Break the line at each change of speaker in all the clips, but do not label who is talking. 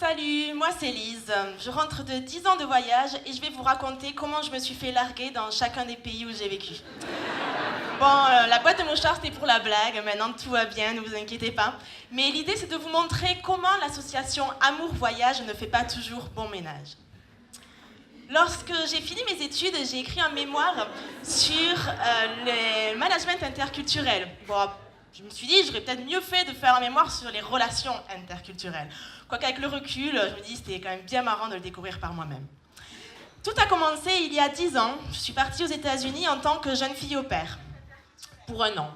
Salut, moi c'est Lise. Je rentre de 10 ans de voyage et je vais vous raconter comment je me suis fait larguer dans chacun des pays où j'ai vécu. Bon, la boîte de mouchoirs c'était pour la blague, maintenant tout va bien, ne vous inquiétez pas. Mais l'idée c'est de vous montrer comment l'association Amour-Voyage ne fait pas toujours bon ménage. Lorsque j'ai fini mes études, j'ai écrit un mémoire sur le management interculturel. Bon, je me suis dit, j'aurais peut-être mieux fait de faire un mémoire sur les relations interculturelles. Quoique avec le recul, je me dis c'était quand même bien marrant de le découvrir par moi-même. Tout a commencé il y a 10 ans. Je suis partie aux États-Unis en tant que jeune fille au pair, pour un an.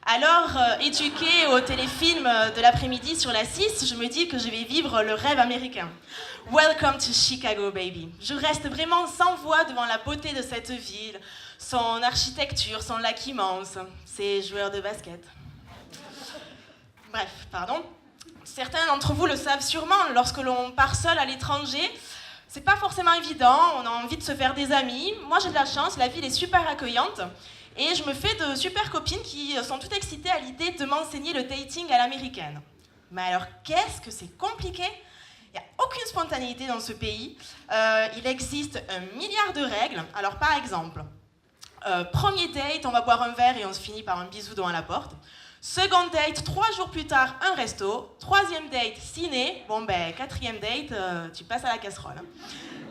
Alors, éduquée au téléfilm de l'après-midi sur la 6, je me dis que je vais vivre le rêve américain. Welcome to Chicago, baby. Je reste vraiment sans voix devant la beauté de cette ville, son architecture, son lac immense, ses joueurs de basket. Bref, pardon. Certains d'entre vous le savent sûrement, lorsque l'on part seul à l'étranger, c'est pas forcément évident, on a envie de se faire des amis. Moi j'ai de la chance, la ville est super accueillante. Et je me fais de super copines qui sont toutes excitées à l'idée de m'enseigner le dating à l'américaine. Mais alors, qu'est-ce que c'est compliqué ? Il n'y a aucune spontanéité dans ce pays. Il existe 1 milliard de règles. Alors, par exemple, premier date, on va boire un verre et on se finit par un bisou devant la porte. Second date, 3 jours plus tard, un resto. Troisième date, ciné. Bon, ben, quatrième date, tu passes à la casserole.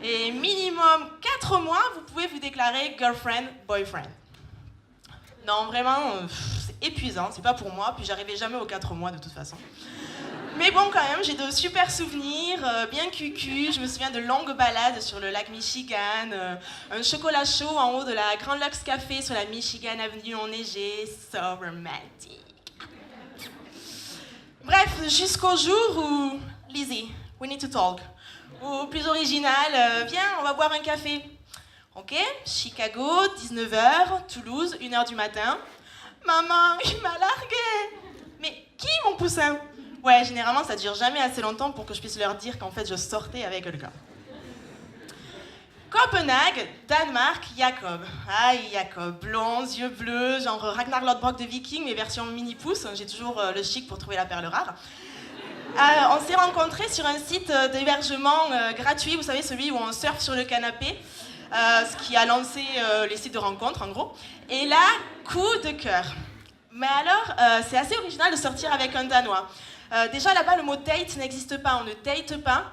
Et minimum 4 mois, vous pouvez vous déclarer girlfriend, boyfriend. Non, vraiment, c'est épuisant, c'est pas pour moi, puis j'arrivais jamais aux 4 mois de toute façon. Mais bon, quand même, j'ai de super souvenirs, bien cucu. Je me souviens de longues balades sur le lac Michigan, un chocolat chaud en haut de la Grand Lux Café sur la Michigan Avenue enneigée, so romantique. Bref, jusqu'au jour où, Lizzie, we need to talk. Ou plus original, viens, on va boire un café. Ok, Chicago, 19h, Toulouse, 1h du matin. Maman, il m'a larguée. Mais qui, mon poussin? Ouais, généralement, ça dure jamais assez longtemps pour que je puisse leur dire qu'en fait, je sortais avec quelqu'un. Copenhague, Danemark, Jacob. Aïe, Jacob, blond, yeux bleus, genre Ragnar Lodbrok de Viking, mais version mini-pouce. J'ai toujours le chic pour trouver la perle rare. On s'est rencontrés sur un site d'hébergement gratuit, vous savez, celui où on surfe sur le canapé. Ce qui a lancé les sites de rencontres en gros. Et là, coup de cœur. Mais alors, c'est assez original de sortir avec un Danois. Déjà là-bas, le mot date n'existe pas, on ne date pas.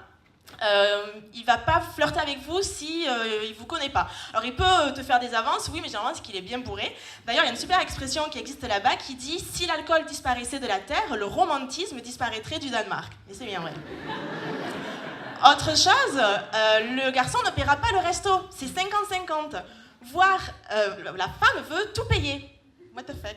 Il va pas flirter avec vous si il vous connaît pas. Alors il peut te faire des avances, oui, mais généralement c'est qu'il est bien bourré. D'ailleurs, il y a une super expression qui existe là-bas qui dit « Si l'alcool disparaissait de la terre, le romantisme disparaîtrait du Danemark ». Et c'est bien vrai. Autre chose, le garçon ne paiera pas le resto, c'est 50-50. Voire, la femme veut tout payer. What the fuck?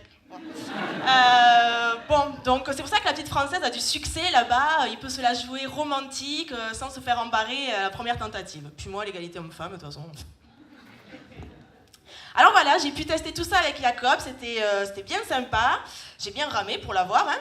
Bon, donc c'est pour ça que la petite française a du succès là-bas, il peut se la jouer romantique sans se faire embarrer à la première tentative. Puis moi, l'égalité homme-femme, de toute façon. Alors voilà, j'ai pu tester tout ça avec Jacob, c'était bien sympa. J'ai bien ramé pour l'avoir. Hein.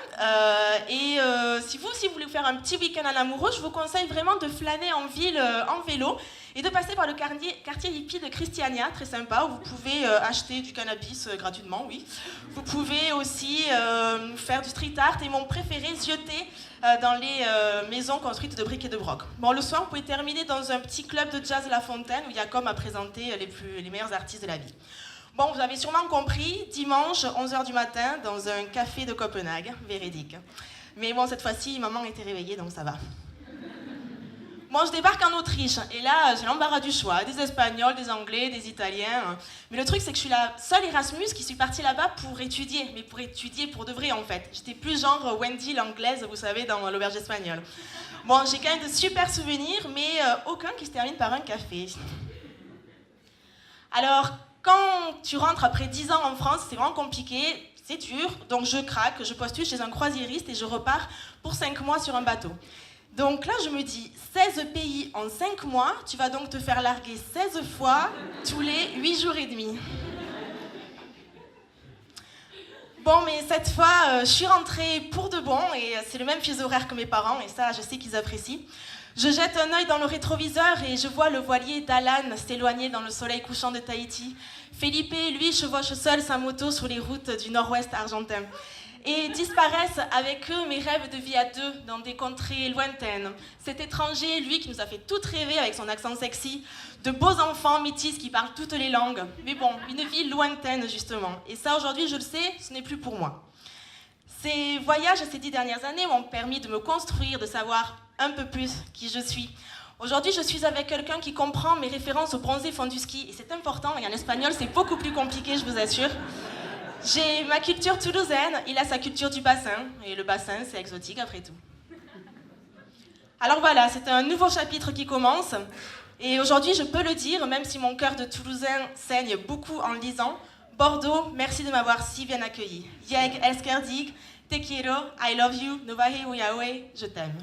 Si vous voulez faire un petit week-end en amoureux, je vous conseille vraiment de flâner en ville en vélo et de passer par le quartier hippie de Christiania, très sympa, où vous pouvez acheter du cannabis gratuitement, oui. Vous pouvez aussi faire du street art et mon préféré, zioter dans les maisons construites de briques et de broc. Bon, le soir, vous pouvez terminer dans un petit club de jazz La Fontaine où Jacob a présenté les meilleurs artistes de la ville. Bon, vous avez sûrement compris, dimanche, 11h du matin, dans un café de Copenhague, véridique. Mais bon, cette fois-ci, maman était réveillée, donc ça va. Bon, je débarque en Autriche, et là, j'ai l'embarras du choix. Des Espagnols, des Anglais, des Italiens. Mais le truc, c'est que je suis la seule Erasmus qui suis partie là-bas pour étudier. Mais pour étudier pour de vrai, en fait. J'étais plus genre Wendy, l'anglaise, vous savez, dans l'auberge espagnole. Bon, j'ai quand même de super souvenirs, mais aucun qui se termine par un café. Alors, quand tu rentres après 10 ans en France, c'est vraiment compliqué, c'est dur, donc je craque, je postule chez un croisiériste et je repars pour 5 mois sur un bateau. Donc là, je me dis, 16 pays en 5 mois, tu vas donc te faire larguer 16 fois tous les 8 jours et demi. Bon, mais cette fois, je suis rentrée pour de bon et c'est le même fuseau horaire que mes parents et ça, je sais qu'ils apprécient. Je jette un œil dans le rétroviseur et je vois le voilier d'Alan s'éloigner dans le soleil couchant de Tahiti. Felipe, lui, chevauche seul sa moto sur les routes du nord-ouest argentin. Et disparaissent avec eux mes rêves de vie à deux dans des contrées lointaines. Cet étranger, lui, qui nous a fait toutes rêver avec son accent sexy, de beaux enfants métis qui parlent toutes les langues. Mais bon, une vie lointaine, justement. Et ça, aujourd'hui, je le sais, ce n'est plus pour moi. Ces voyages ces 10 dernières années m'ont permis de me construire, de savoir un peu plus qui je suis. Aujourd'hui, je suis avec quelqu'un qui comprend mes références au bronzé fond du ski. Et c'est important, et en espagnol, c'est beaucoup plus compliqué, je vous assure. J'ai ma culture toulousaine, il a sa culture du bassin. Et le bassin, c'est exotique après tout. Alors voilà, c'est un nouveau chapitre qui commence. Et aujourd'hui, je peux le dire, même si mon cœur de Toulousain saigne beaucoup en le lisant, Bordeaux, merci de m'avoir si bien accueilli. Yeg, Eskerdig, Te quiero, I love you, Novahe Uyawe, je t'aime.